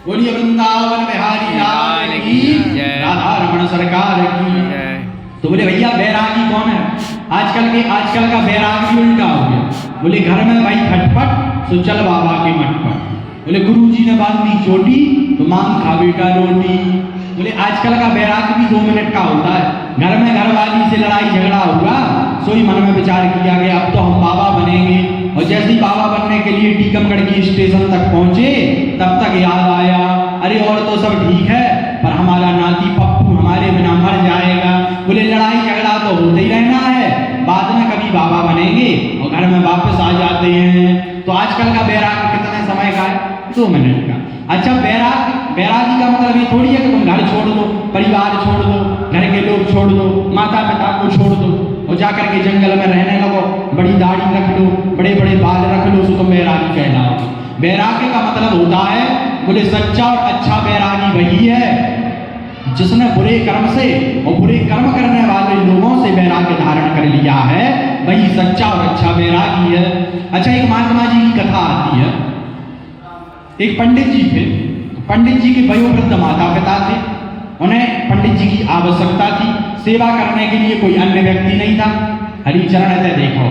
बोलिए वृंदावन बिहारी लाल की, राधा रमण सरकार की। तो बोले भैया बैरागी कौन है? आजकल का बैरागी उल्टा हो गया। बोले घर में भाई खटपट तो चल बाबा के मटपट। बोले गुरुजी ने बांधी चोटी तो मांग खा बेटा रोटी। बोले आजकल का बैराग भी 2 मिनट का होता है। घर में घरवाली से लड़ाई झगड़ा हुआ, सोई मन में विचार किया गया अब तो हम बाबा बनेंगे। और जैसे ही बाबा बनने के लिए टीकमगढ़ की स्टेशन तक पहुंचे तब तक याद आया, अरे और तो सब ठीक है पर हमारा नाती पप्पू हमारे बिना मर जाएगा। बोले लड़ाई झगड़ा तो होते ही रहना है, बाद में कभी बाबा बनेंगे और घर में वापस आ जाते हैं। तो आजकल का बैराग कितने समय का है? 2 मिनट का। अच्छा बैरागी का मतलब ये थोड़ी है कि तुम घर छोड़ दो, परिवार छोड़ दो, घर के लोग छोड़ दो, माता पिता को छोड़ दो और जाकर के जंगल में रहने लगो, बड़ी दाढ़ी रख लो, बड़े बड़े बाल रख लो, तो तुम बैरागी कहलाओगे। बैरागी का मतलब होता है, बोले सच्चा और अच्छा बैरागी वही है जिसने बुरे कर्म से और बुरे कर्म करने वाले लोगों से वैराग्य धारण कर लिया है, वही सच्चा और अच्छा बैरागी है। अच्छा एक महात्मा जी की कथा आती है। एक पंडित जी थे, पंडित जी के वयोवृद्ध माता पिता थे, उन्हें पंडित जी की आवश्यकता थी, सेवा करने के लिए कोई अन्य व्यक्ति नहीं था। हरिचरण है देखो,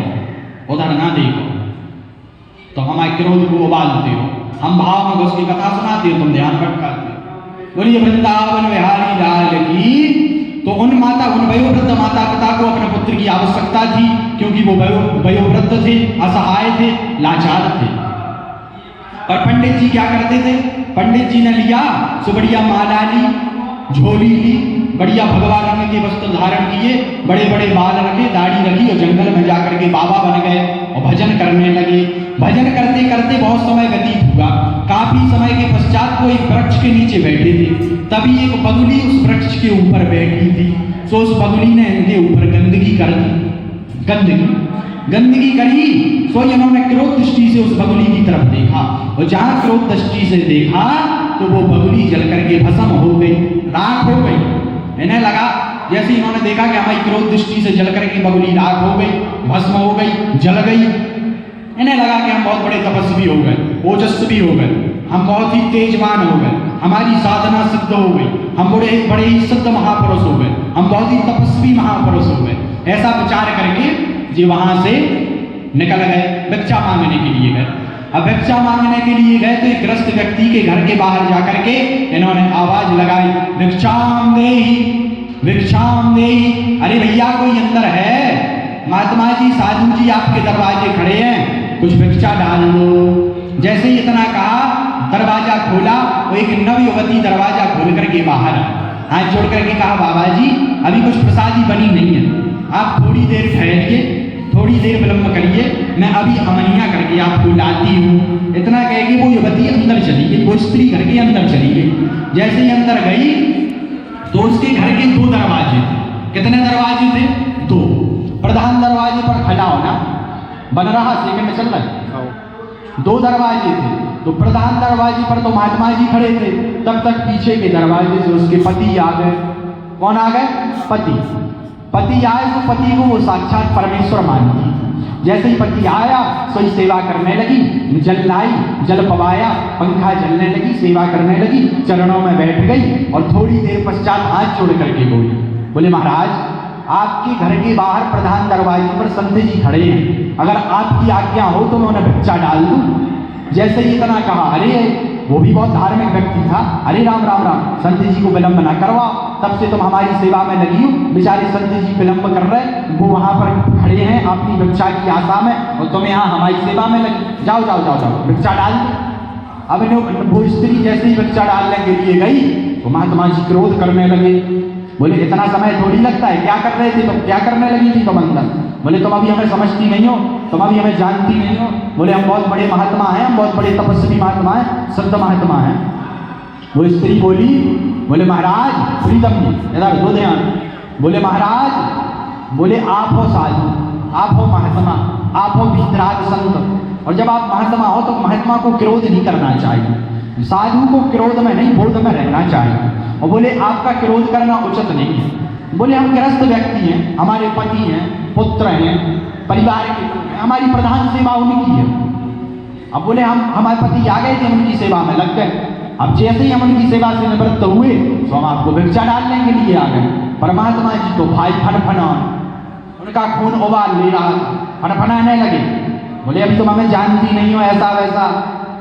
उधर ना देखो, तो हमारे क्रोध को उबालते हो, हम भाव में घुस की कथा सुनाते हो, तुम ध्यान भटकाते हो। बोलिए वृंदावन बिहारी लाल की। तो उन वयोवृद्ध माता पिता को अपने पुत्र की आवश्यकता थी, क्योंकि वो वयोवृद्ध थे, असहाय थे, लाचार थे। और पंडित जी क्या करते थे? पंडित जी ने लिया सो बढ़िया माला ली, झोली ली, बढ़िया भगवा रंग के वस्त्र धारण किए, बड़े बड़े बाल रखे, दाढ़ी रखी और जंगल में जाकर के बाबा बन गए और भजन करने लगे। भजन करते करते बहुत समय व्यतीत हुआ। काफी समय के पश्चात वो एक वृक्ष के नीचे बैठे थे। तभी एक बगुली उस वृक्ष के ऊपर बैठी थी। तो उस बगुली ने इनके ऊपर गंदगी कर दी। गंदगी करी तो इन्होंने क्रोध दृष्टि से उस बगुली की तरफ देखा, और जहां क्रोध दृष्टि से देखा तो वो बगुली जल करके भस्म हो गई, राख हो गई। इन्हें लगा जैसे इन्होंने देखा कि हमारी क्रोध दृष्टि से जल करके बगुली राख हो गई, भस्म हो गई, जल गई, इन्हें लगा कि हम बहुत बड़े तपस्वी हो गए, ओजस्वी हो गए, हम बहुत ही तेजवान हो गए, हमारी साधना सिद्ध हो गई, हम बड़े ही सिद्ध महापुरुष हो गए, हम बहुत ही तपस्वी महापुरुष हो गए। ऐसा विचार करके जी वहां से निकल गए, भिक्षा मांगने के लिए गए। अब भिक्षा मांगने के लिए गए तो एक ग्रस्त व्यक्ति के घर के बाहर जाकर के इन्होंने आवाज लगाई, भिक्षाम देहि, भिक्षाम देहि। अरे भैया कोई अंदर है? महात्मा जी, साधु जी आपके दरवाजे खड़े हैं, कुछ भिक्षा डाल दो। जैसे ही इतना कहा, दरवाजा खोला, वो एक नवयुवती दरवाजा खोल करके बाहर हाथ जोड़ करके कहा, बाबा जी अभी कुछ प्रसादी बनी नहीं है, आप थोड़ी देर ठहरिए, थोड़ी देर विलंब करिए, मैं अभी अमनिया करके आपको लाती हूँ। इतना कह के वो युवती अंदर चली गई, वो स्त्री घर के अंदर चली गई। जैसे ही अंदर गई तो उसके घर के 2 दरवाजे थे। कितने दरवाजे थे? 2। प्रधान दरवाजे पर खड़ा होना बन रहा, सेकंड चल रहा है, 2 दरवाजे थे। तो प्रधान दरवाजे पर तो महात्मा जी खड़े थे, तब तक पीछे के दरवाजे से उसके पति आ गए। कौन आ गए? पति आए तो पति को वो साक्षात परमेश्वर मानती। जैसे ही पति आया तो ही सेवा करने लगी, जल लाई, जल पवाया, पंखा जलने लगी, सेवा करने लगी, चरणों में बैठ गई और थोड़ी देर पश्चात हाथ जोड़ करके बोली, बोले महाराज आपके घर के बाहर प्रधान दरवाजे पर संत जी खड़े हैं, अगर आपकी आज्ञा हो तो मैं उन्हें भिक्षा डाल दूं। जैसे ही इतना कहा, अरे वो भी बहुत धार्मिक व्यक्ति था, अरे राम राम राम, संत जी को विलंब ना करवाओ, तब से तुम हमारी सेवा में लगी हो, बेचारे संत जी विलंब कर रहे, वो वहां पर खड़े हैं अपनी भिक्षा की आशा में और तुम यहाँ हमारी सेवा में लगी, जाओ जाओ जाओ जाओ भिक्षा डाल दो। अब वो स्त्री जैसे ही भिक्षा डालने के लिए गई तो महात्मा जी क्रोध करने लगे। बोले इतना समय थोड़ी लगता है, क्या कर रहे थे तुम, क्या करने लगी थी तुम अंदर? बोले तुम अभी हमें समझती नहीं हो, तुम अभी हमें जानती नहीं हो। बोले हम बहुत बड़े महात्मा हैं, हम बहुत बड़े तपस्वी महात्मा हैं, सिद्ध महात्मा हैं। वो स्त्री बोली, बोले महाराज प्रीतम जी इधर दो ध्यान, बोले महाराज, बोले आप हो साधु, आप हो महात्मा, आप हो वीतराग संत, और जब आप महात्मा हो तो महात्मा को क्रोध नहीं करना चाहिए, साधु को क्रोध में नहीं बोध में रहना चाहिए। और बोले आपका क्रोध करना उचित नहीं है। बोले हम गृहस्थ व्यक्ति हैं, हमारे पति हैं, पुत्र हैं, परिवार के लोग हैं, हमारी प्रधान सेवा उनकी है। अब बोले हम हमारे पति आ गए थे, उनकी सेवा में लग गए। अब जैसे ही हम उनकी सेवा से निवृत्त हुए तो हम आपको भिक्षा डालने के लिए आ गए। परमात्मा जी तो भाई फनफनान, उनका खून उबाल ले रहा था, फनफनाने लगे। बोले अभी तुम हमें जानती नहीं हो, ऐसा वैसा।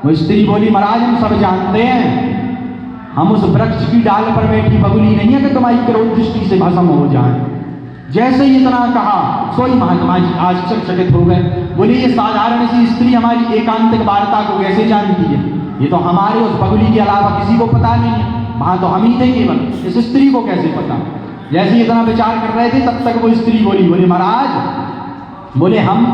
वो स्त्री बोली महाराज हम सब जानते हैं, हम उस वृक्ष की डाल पर बैठी बगुली नहीं है कि तुम्हारी क्रोध दृष्टि से भस्म हो जाए। जैसे ही इतना कहा सोई महात्मा जी आश्चर्यचकित हो गए। बोले ये साधारण सी स्त्री हमारी एकांतिक वार्ता को कैसे जानती है? ये तो हमारे उस बगुली के अलावा किसी को पता नहीं है, वहां तो हम ही थे केवल, इस स्त्री को कैसे पता? जैसे ही इतना विचार कर रहे थे तब तक वो स्त्री बोली, बोले महाराज, बोले हम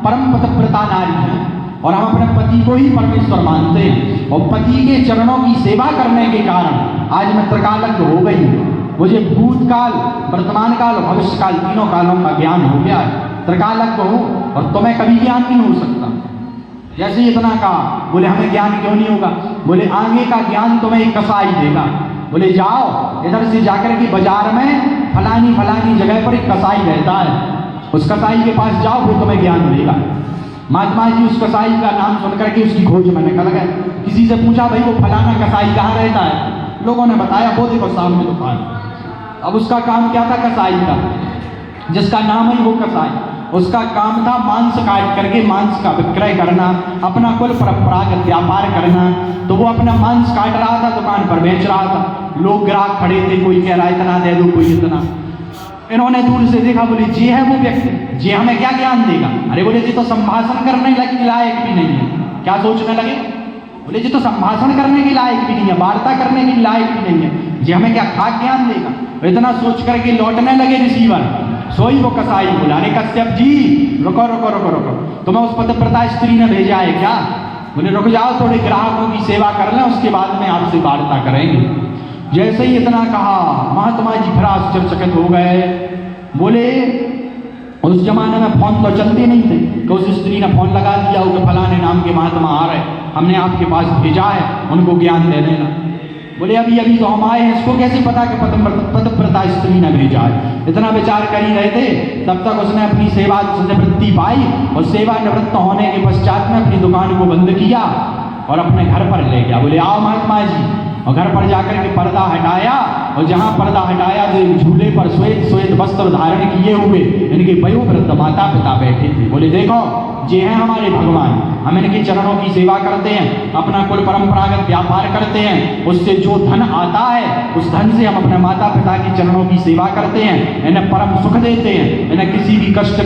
परम पतिव्रता नारी हैं और हम अपने पति को ही परमेश्वर मानते हैं, और पति के चरणों की सेवा करने के कारण आज मैं त्रिकालज्ञ हो गई हूँ। मुझे भूतकाल, वर्तमान काल और भविष्य काल तीनों कालों का ज्ञान हो गया है, त्रिकालज्ञ हूँ और तुम्हें कभी ज्ञान नहीं हो सकता। जैसे ही इतना कहा बोले हमें ज्ञान क्यों नहीं होगा? बोले आगे का ज्ञान तुम्हें एक कसाई देगा। बोले जाओ इधर से जाकर के बाजार में फलानी जगह पर एक कसाई रहता है, उस कसाई के पास जाओ, वो तुम्हें ज्ञान देगा। महात्मा जी उस कसाई का नाम सुन करके उसकी खोज में निकल गए। किसी से पूछा भाई वो फलाना कसाई कहाँ रहता है? लोगों ने बताया वो देखो सामने दुकान। अब उसका काम क्या था? कसाई का, जिसका नाम है वो कसाई, उसका काम था मांस काट करके मांस का विक्रय करना, अपना कुल परंपरागत व्यापार करना। तो वो अपना मांस काट रहा था, दुकान पर बेच रहा था। लोग ग्राहक खड़े थे, कोई कह रहा इतना दे दो, कोई इतना। इन्होंने दूर से देखा, बोले जी है वो व्यक्ति, जी हमें क्या ज्ञान देगा? अरे बोले जी तो संभाषण करने लायक भी नहीं है। क्या सोचने लगे? बोले जी तो संभाषण करने के लायक भी नहीं है, वार्ता करने के लायक भी नहीं है, जी हमें क्या खाक ज्ञान देगा? इतना सोच करके लौटने लगे रिसीवर। सोई वो कसाई बोला, अरे कश्यप जी रुको रुको रुको रुको, तुम्हें उस पतिव्रता स्त्री ने भेजा है क्या? बोले रुक जाओ, थोड़े ग्राहकों की सेवा कर लें, उसके बाद में आपसे वार्ता करेंगे। जैसे ही इतना कहा महात्मा जी फिर आश्चर्यचकित हो गए। बोले उस जमाने में फोन तो चलते नहीं थे कि उस स्त्री ने फोन लगा दिया हो कि फलाने नाम के महात्मा आ रहे, हमने आपके पास भेजा है, उनको ज्ञान दे देना। बोले अभी अभी तो हम आए हैं, इसको कैसे पता कि पतिव्रता स्त्री ने भेजा है? इतना विचार कर ही रहे थे तब तक उसने अपनी सेवा से निवृत्ति पाई और सेवा निवृत्त होने के पश्चात में अपनी दुकान को बंद किया और अपने घर पर ले गया। बोले आओ महात्मा जी, और घर पर जाकर के पर्दा हटाया, और जहाँ पर्दा हटाया तो झूले पर श्वेत वस्त्र धारण किए हुए इनके वयोवृद्ध माता पिता बैठे थे। बोले देखो ये हैं हमारे भगवान, हम इनके चरणों की सेवा करते हैं, अपना कुल परंपरागत व्यापार करते हैं, उससे जो धन आता है उस धन से हम अपने माता पिता के चरणों की सेवा करते हैं, इन्हें परम सुख देते हैं, इन्हें किसी भी कष्ट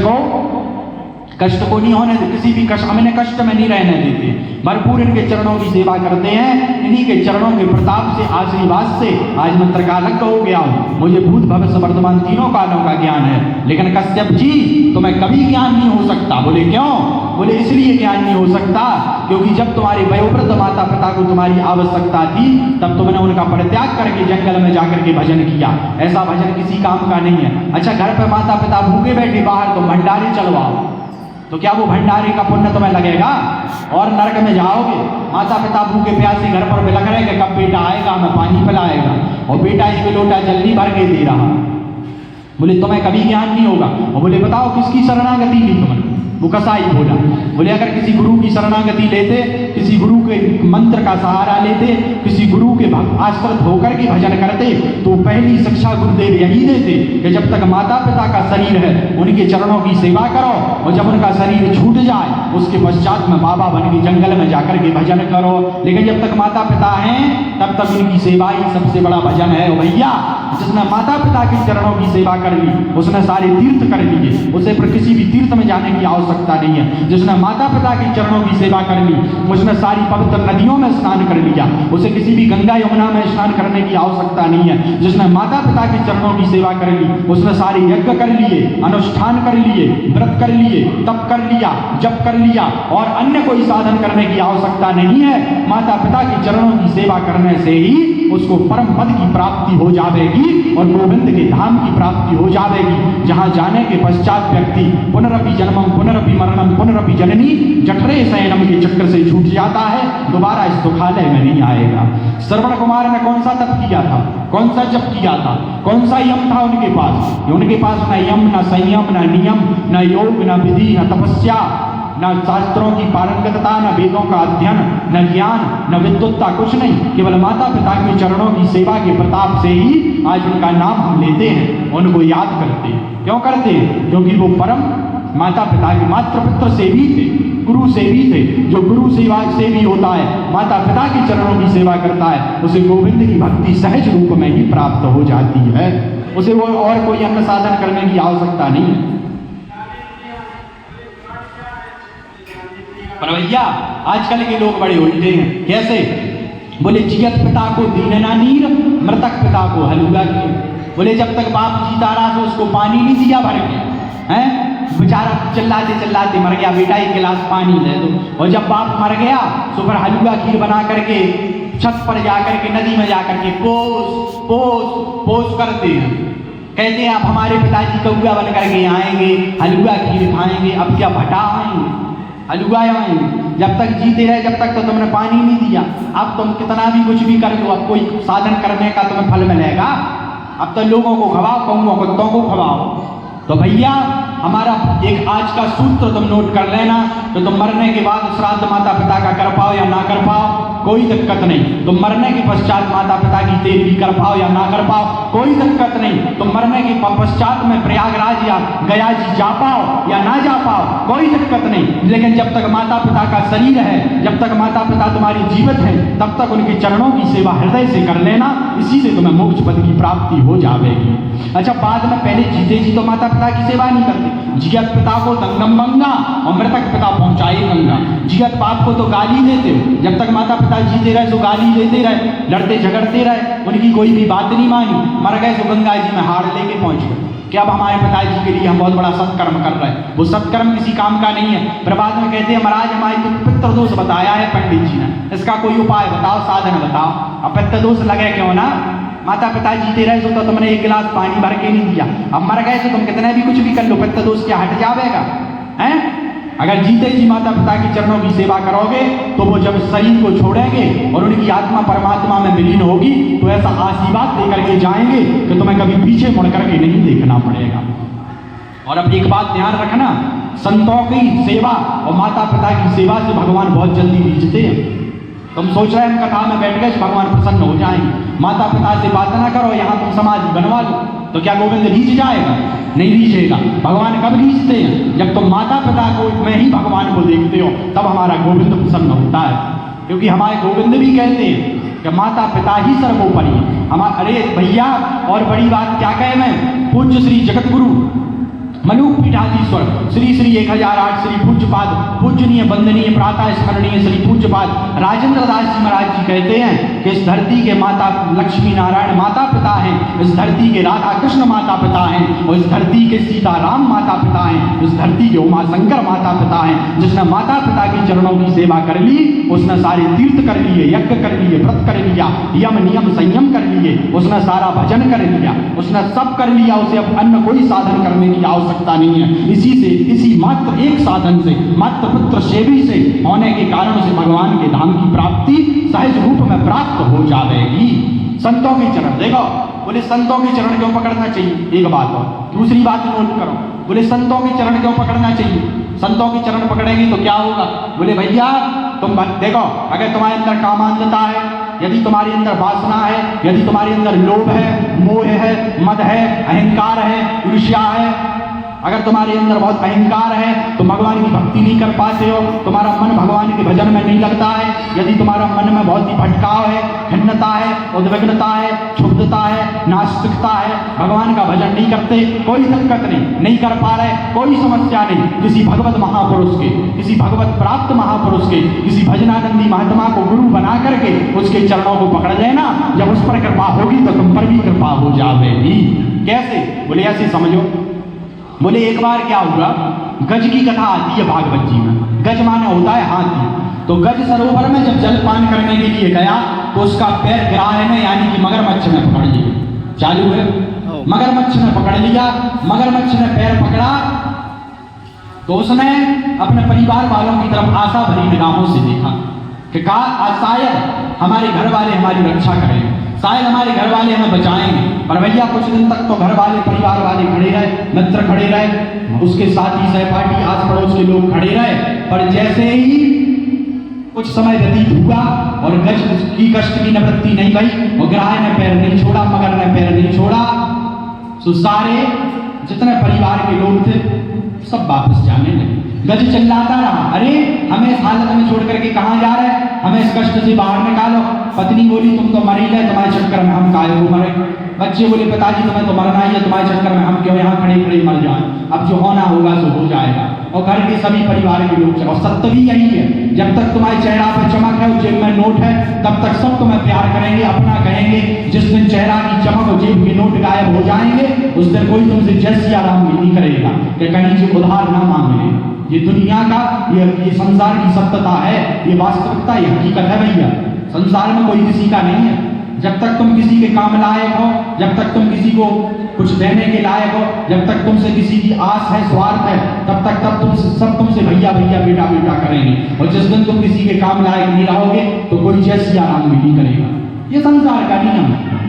को नहीं होने देते, किसी भी कष्ट, हम इन्हें कष्ट में नहीं रहने देते, भरपूर इनके चरणों की सेवा करते हैं। इन्हीं के चरणों के प्रताप से, आशीर्वाद से आज मैं त्रिकालज्ञ हो गया हूँ, मुझे भूत भविष्य वर्तमान तीनों कालों का ज्ञान है। लेकिन कश्यप जी तुम्हें कभी ज्ञान नहीं हो सकता। बोले क्यों? बोले इसलिए ज्ञान नहीं हो सकता क्योंकि जब तुम्हारे वयोवृद्ध माता पिता को तुम्हारी आवश्यकता थी तब तुमने उनका परित्याग करके जंगल में जाकर के भजन किया। ऐसा भजन किसी काम का नहीं है। अच्छा घर पर माता पिता भूखे बैठे बाहर तो भंडारे चलवाओ, तो क्या वो भंडारे का पुण्य तुम्हें लगेगा? और नरक में जाओगे। माता पिता भूखे प्यासे घर पर बिलख रहे कि कब बेटा आएगा हमें पानी पिलाएगा, और बेटा एक लोटा जल्दी भर के दे रहा। बोले तुम्हें कभी ज्ञान नहीं होगा। और बोले बताओ किसकी शरणागति ली तुमने? वो कसाई बोला। बोले अगर किसी गुरु की शरणागति लेते, किसी गुरु के मंत्र का सहारा लेते, किसी गुरु के आश्रित होकर के भजन करते तो पहली शिक्षा गुरुदेव यही देते कि जब तक माता पिता का शरीर है उनके चरणों की सेवा करो, और जब उनका शरीर छूट जाए उसके पश्चात में बाबा बन के जंगल में जाकर के भजन करो। लेकिन जब तक माता पिता हैं तब तक उनकी सेवा ही सबसे बड़ा भजन है। भैया जिसने माता पिता के चरणों की सेवा कर ली उसने सारे तीर्थ कर लिए, उसे पर किसी भी तीर्थ में जाने की आवश्यकता नहीं है। जिसने माता पिता के चरणों की सेवा कर ली उसने सारी पवित्र नदियों में स्नान कर लिया, उसे किसी भी गंगा यमुना में स्नान करने की आवश्यकता नहीं है। जिसने माता पिता के चरणों की सेवा कर ली उसने सारे यज्ञ कर लिए, अनुष्ठान कर लिए, व्रत कर लिए, तप कर लिया, जप कर लिया, और अन्य कोई साधन करने की आवश्यकता नहीं है। माता पिता के चरणों की सेवा करने से ही उसको परम पद की प्राप्ति हो जाएगी और गोविंद के धाम की प्राप्ति हो जाएगी, जहां जाने के पश्चात व्यक्ति पुनरपि जन्मम पुनरपि मरणम पुनरपि जननी जठरे शयनम के चक्र से छूट जाता है, दोबारा इस दुखालय में नहीं आएगा। श्रवण कुमार ने कौन सा तप किया था, कौन सा जप किया था, कौन सा यम था उनके पास? उनके पास न यम, न संयम, न नियम, न योग, न विधि, न तपस्या, न शास्त्रों की पारंगतता, न वेदों का अध्ययन, न ज्ञान, न विद्वत्ता, कुछ नहीं, केवल माता पिता के चरणों की सेवा के प्रताप से ही आज उनका नाम हम लेते हैं, उनको याद करते हैं। क्यों करते हैं? क्योंकि वो परम माता पिता के मात्र पुत्र से भी थे, गुरु से भी थे। जो गुरु सेवा से भी होता है, माता पिता के चरणों की सेवा करता है, उसे गोविंद की भक्ति सहज रूप में ही प्राप्त हो जाती है। उसे वो और कोई अन्य साधन करने की आवश्यकता नहीं है। पर भैया आजकल के लोग बड़े उल्टे हैं। कैसे? बोले जियत पिता को दीनना नीर, मृतक पिता को हलुआ कीर। बोले जब तक बाप जीता रहा तो उसको पानी नहीं दिया भर के, हैं? बेचारा चिल्लाते चिल्लाते मर गया, बेटा एक गिलास पानी दे दो। और जब बाप मर गया तो फिर हलुआ खीर बना करके छत पर जाकर के, नदी में जाकर के पोस पोस पोस करते हैं। कहते हैं अब हमारे पिताजी कौआ बन करके आएंगे, हलुआ खीर खाएंगे। अब क्या भटा आएंगे, हलुआ आएंगे? जब तक जीते रहे जब तक तो तुमने पानी नहीं दिया। अब तुम कितना भी कुछ भी कर लो, अब कोई साधन करने का तुम्हें फल मिलेगा? अब तो लोगों को खवाओ, कौओं कुत्तों को खवाओ। तो भैया हमारा एक आज का सूत्र तुम नोट कर लेना, तो तुम मरने के बाद श्राद्ध माता पिता का कर पाओ या ना कर पाओ, कोई दिक्कत नहीं। तुम मरने के पश्चात माता पिता की तेरहवीं कर पाओ या ना कर पाओ, कोई दिक्कत नहीं। तुम मरने के पश्चात में प्रयागराज या गया जी जा पाओ या ना जा पाओ, कोई दिक्कत नहीं। लेकिन जब तक माता पिता का शरीर है, जब तक माता पिता तुम्हारी जीवित है, तब तक उनके चरणों की सेवा हृदय से कर लेना, इसी से तुम्हें मोक्ष पद की प्राप्ति हो जाएगी। अच्छा, बाद में पहले जीते जी तो माता पिता की सेवा नहीं करते। जियत पिता को दंगम गंगा और मृतक पिता पहुंचाए गंगा। जियत बाप को तो गाली देते हो, जब तक माता पिता जीते रहे तो गाली देते रहे, लड़ते झगड़ते रहे, उनकी कोई भी बात नहीं मानी। मर गए तो गंगा जी में हार लेके पहुंच गए कि अब हमारे पिताजी के लिए हम बहुत बड़ा सत्कर्म कर रहे हैं। वो सत्कर्म किसी काम का नहीं है। फिर बाद में कहते हैं महाराज हमारी तो पितृ दोष बताया है पंडित जी ने, इसका कोई उपाय बताओ, साधन बताओ। अब पितृ दोष लगे क्यों ना? माता पिता जीते रहे तो तुमने एक गिलास पानी भर के नहीं दिया। अब मर गए तो तुम कितने भी कुछ भी कर लो, पितृ दोष क्या हट जाएगा? हैं? अगर जीते जी माता पिता के चरणों की सेवा करोगे तो वो जब शरीर को छोड़ेंगे और उनकी आत्मा परमात्मा में विलीन होगी तो ऐसा आशीर्वाद देकर के जाएंगे कि तुम्हें कभी पीछे मुड़ करके नहीं देखना पड़ेगा। और अब एक बात ध्यान रखना, संतों की सेवा और माता पिता की सेवा से भगवान बहुत जल्दी रीझते हैं। तुम सोच रहे हम कथा में बैठ गए भगवान प्रसन्न हो जाएंगे, माता पिता से बात ना करो, यहाँ तुम समाधि बनवा लो, तो क्या गोविंद रीझ जाएगा? नहीं रीझेगा। भगवान कब रीझते हैं? जब तुम माता पिता को में ही भगवान को देखते हो, तब हमारा गोविंद प्रसन्न होता है। क्योंकि हमारे गोविंद भी कहते हैं कि माता पिता ही सर्वोपरि है। अरे भैया, और बड़ी बात क्या कहे मैं, पूज्य श्री जगत गुरु मलूक पीठाधीश्वर श्री श्री 1008 श्री पूज्यपाद पूजनीय वंदनीय प्रातः स्मरणीय श्री पूज्यपाद राजेंद्र दास जी महाराज जी कहते हैं कि इस धरती के माता लक्ष्मी नारायण माता पिता हैं, इस धरती के राधा कृष्ण माता पिता हैं, और इस धरती के सीताराम माता पिता हैं, इस धरती के उमा शंकर माता पिता हैं। जिसने माता पिता की चरणों की सेवा कर ली, उसने सारे तीर्थ कर लिए, यज्ञ कर लिए, व्रत कर लिया, यम नियम संयम कर लिए, उसने सारा भजन कर लिया, उसने सब कर लिया। उसे अब अन्य कोई साधन करने की आवश्यकता नहीं है। इसी से, इसी मात्र एक साधन से, मात्र पुत्र सेवी से होने के कारण से भगवान के धाम की प्राप्ति सहज रूप में प्राप्त हो जाएगी। संतों के चरण देखो, बोले संतों के चरण क्यों पकड़ना चाहिए? एक बात और दूसरी बात नोट करो, बोले संतों के चरण क्यों पकड़ना चाहिए? संतों के चरण पकड़ेंगे तो क्या होगा? बोले भैया तुम देखो, अगर तुम्हारे अंदर कामांधता है, यदि तुम्हारे अंदर वासना है, यदि तुम्हारे अंदर लोभ है, मोह है, मद है, अहंकार है, ईर्ष्या है, अगर तुम्हारे अंदर बहुत अहंकार है तो भगवान की भक्ति नहीं कर पाते हो, तुम्हारा मन भगवान के भजन में नहीं लगता है, यदि तुम्हारा मन में बहुत ही भटकाव है, खिन्नता है, उद्विग्नता है, क्षुब्धता है, नास्तिकता है, भगवान का भजन नहीं करते, कोई दिक्कत नहीं कर पा रहे, कोई समस्या नहीं। किसी भगवत महापुरुष के, किसी भगवत प्राप्त महापुरुष के, किसी भजनानंदी महात्मा को गुरु बना करके उसके चरणों को पकड़ लेना, जब उस पर कृपा होगी तो तुम पर भी कृपा हो जाएगी। कैसे? बोले ऐसे समझो, बोले एक बार क्या हुआ, गज की कथा आती है भागवत जी में। गज माने होता है हाथी। तो गज सरोवर में जब जलपान करने के लिए गया तो उसका पैर गिराए में, यानी कि मगरमच्छ ने पकड़ लिया। चालू है, मगरमच्छ ने पकड़ लिया। मगरमच्छ ने पैर पकड़ा तो उसने अपने परिवार वालों की तरफ आशा भरी निगाहों से देखा कि शायद हमारे घर वाले हमारी रक्षा करें, शायद हमारे घर वाले हमें बचाएंगे, पर भैया कुछ दिन तक तो घर वाले परिवार वाले खड़े रहे, मित्र खड़े रहे, उसके साथी सहपाठी आस पड़ोस के लोग खड़े रहे, पर जैसे ही कुछ समय व्यतीत हुआ और गज की कष्ट की निवृत्ति नहीं भई और ग्राह ने पैर नहीं छोड़ा, मगर ने पैर नहीं छोड़ा, तो सारे जितने परिवार के लोग थे सब वापस जाने लगे। गज चिल्लाता रहा, अरे हमें इस हालत में छोड़ करके कहाँ जा रहे, हमें इस कष्ट से बाहर निकालो। पत्नी बोली तुम तो मरी गए, तुम्हारे चक्कर में हम काहे को मरे। बच्चे बोले पिताजी तुम्हें तो मरना ही है, तुम्हारे चक्कर में हम क्यों यहाँ खड़े खड़े मर जाएं, अब जो होना होगा सो हो जाएगा। और घर के सभी परिवार के लोग, और सत्य भी यही है, जब तक तुम्हारे चेहरा पे चमक है और जेब में नोट है तब तक सब तुम्हें प्यार करेंगे, अपना कहेंगे। जिस दिन चेहरा की चमक और जेब के नोट गायब हो जाएंगे उस दिन कोई तुमसे जय सिया राम भी नहीं करेगा कि कहीं से उधार ना मांग ले। ये दुनिया का ये संसार की सत्यता है, ये वास्तविकता, ये हकीकत है भैया। संसार में कोई किसी का नहीं है। जब तक तुम किसी के काम लायक हो, जब तक तुम किसी को कुछ देने के लायक हो, जब तक तुमसे किसी की आस है, स्वार्थ है, तब तक तुम सब तुमसे भैया भैया बेटा बेटा करेंगे। और जिस दिन तुम किसी के काम लायक नहीं रहोगे तो कोई जय सिया राम भी नहीं करेगा। ये संसार का नियम है।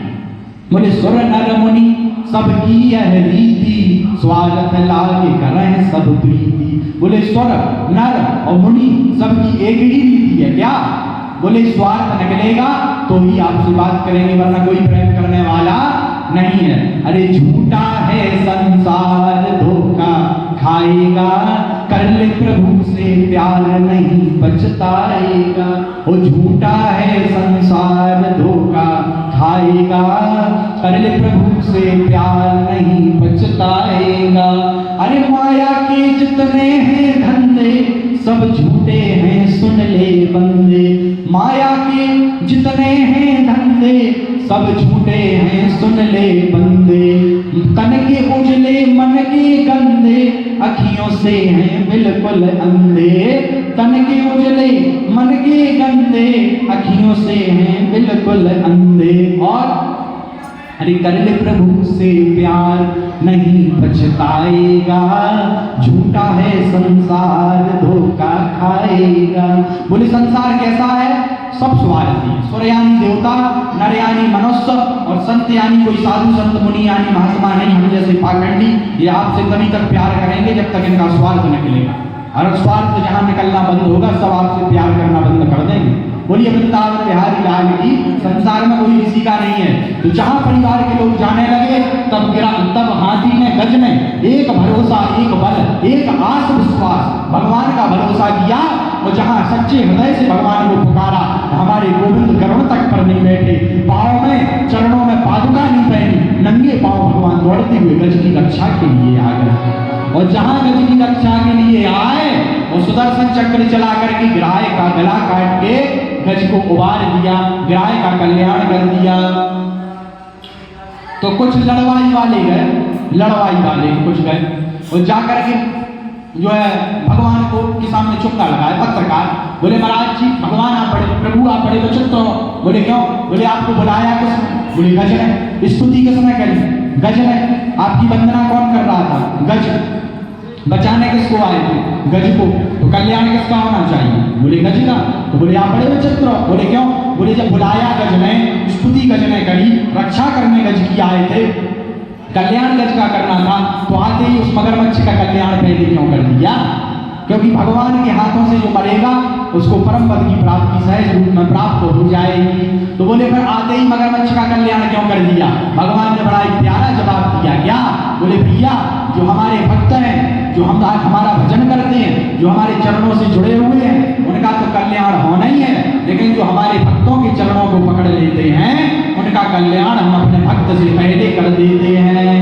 बोले सुर नर मुनि सबकी यह रीति, स्वागत लागे करें सब प्रीति। बोले स्वर नर और मुनि सबकी एक ही रीति है, क्या? बोले स्वार्थ निकलेगा तो ही आपसे बात करेंगे, वरना कोई प्रेम करने वाला नहीं है। अरे झूठा है संसार धोखा खाएगा, कर ले प्रभु से प्यार नहीं पछताएगा। वो झूठा है संसार धोखा खाएगा, कर ले प्रभु से प्यार नहीं पछताएगा। अरे माया के जितने हैं धंधे सब झूठे हैं, सुन ले बंदे। माया के जितने हैं धंधे सब झूठे हैं, सुन ले बंदे। तन के उजले मन के गंदे, अखियों से हैं बिल्कुल अंधे। तन के उजले मन के गंदे, अखियों से हैं बिल्कुल अंधे। और अरे कर ले प्रभु से प्यार नहीं पछताएगा, झूठा है संसार धोखा खाएगा। बोले संसार कैसा है? सब स्वार्थी, स्वर यानी देवता, नर यानी मनुष्य और संत यानी कोई साधु संत मुनि यानी महात्मा नहीं, हम जैसे पाखंडी। ये आपसे तभी तक प्यार करेंगे जब तक इनका स्वार्थ निकलेगा। और स्वार्थ जहां निकलना बंद होगा सब आपसे प्यार करना बंद कर देंगे। बोलिए वृंदावन बिहारी लाल की। संसार में कोई किसी का नहीं है। तो जहां परिवार के लोग जाने लगे तब हाथी ने गज ने एक भरोसा, एक बल, एक आस विश्वास भगवान का भरोसा किया। और जहां सच्चे हृदय से भगवान को पुकारा, हमारे गोविंद गरुड़ तक पर नहीं बैठे, पाँव में चरणों में पादुका नहीं पहनी, नंगे पाँव भगवान दौड़ते हुए गज की रक्षा के लिए आ गए। और जहां गज की रक्षा के लिए आए और सुदर्शन चक्र चला करके ग्राह का गला काट के गज को उबार दिया, ग्राह का कल्याण कर दिया। तो कुछ लड़वाई वाले गए, लड़वाई वाले कुछ गए और जाकर के जो है भगवान को के सामने चुपका लगाया। पत्रकार बोले महाराज जी भगवान आप बड़े, प्रभु आप बड़े बचत हो। बोले क्यों? बोले आपको बुलाया किसने? बोले गज ने। स्तुति किसने करी? गज ने। आपकी वंदना कौन कर रहा था? गज। बचाने किसको आए थे? गज को। तो कल्याण किसका होना चाहिए? बोले गज का। तो बोले आप बड़े विचित्र हो। बोले क्यों? बोले जब बुलाया गज ने, स्तुति गज ने करी, रक्षा करने गज की आए थे, कल्याण गज का करना था, तो आते ही उस मगरमच्छ का कल्याण पहले क्यों कर दिया? क्योंकि भगवान के हाथों से जो मरेगा उसको परम पद की प्राप्ति सहज रूप में प्राप्त हो जाएगी। तो बोले फिर आते ही मगरमच्छ का कल्याण क्यों कर दिया? भगवान ने बड़ा एक प्यारा जवाब दिया। क्या? बोले भैया जो हमारे भक्त हैं, जो हमारा भजन करते हैं, जो हमारे चरणों से जुड़े हुए हैं, उनका तो कल्याण होना ही है, लेकिन जो हमारे भक्तों के चरणों को पकड़ लेते हैं उनका कल्याण हम अपने भक्त से पहले कर देते हैं।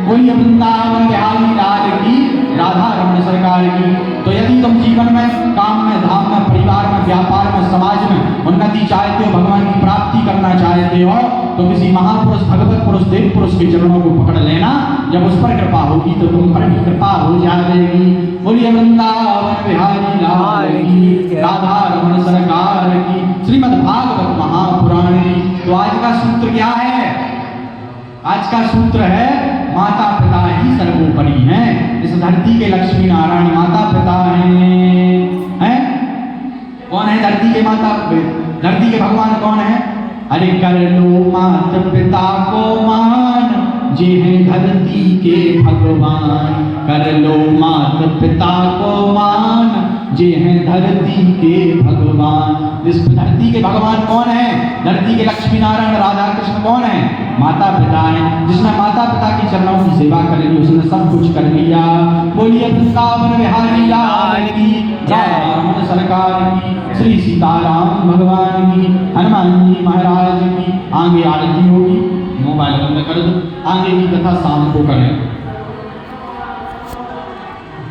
कोई वृंदावन बिहारी लाल की, राधा रमण सरकार की। तो यदि तुम जीवन में, काम में, धाम में, परिवार में, व्यापार में, समाज में उन्नति चाहते हो, भगवान की प्राप्ति करना चाहते हो, तो किसी महापुरुष, भगवत पुरुष, देव पुरुष के चरणों को पकड़ लेना। जब उस पर कृपा होगी तो तुम पर भी कृपा हो जाएगी। बोलिए वृंदावन बिहारी लाल की, राधा रमण सरकार की, श्रीमद् भागवत महापुराण की। तो आज का सूत्र क्या है? आज का सूत्र है माता पिता ही सर्वोपरि हैं। इस धरती के लक्ष्मी नारायण माता पिता हैं। कौन है धरती के माता? धरती के भगवान कौन है? अरे कर लो माता पिता को मान, जे हैं धरती के भगवान। कर लो माता पिता को मान, जे हैं धरती के भगवान। इस धरती के भगवान कौन है? धरती के लक्ष्मी नारायण राधा कृष्ण कौन है? माता पिता है। जिसने माता पिता के चरणों की सेवा कर ली उसने सब कुछ कर लिया। बोलिए वृंदावन बिहारी लाल की जय, सरकार की, श्री सीताराम भगवान की, हनुमान जी महाराज की। आगे आरती होगी, मोबाइल बंद कर दो, आगे की कथा शाम को करें।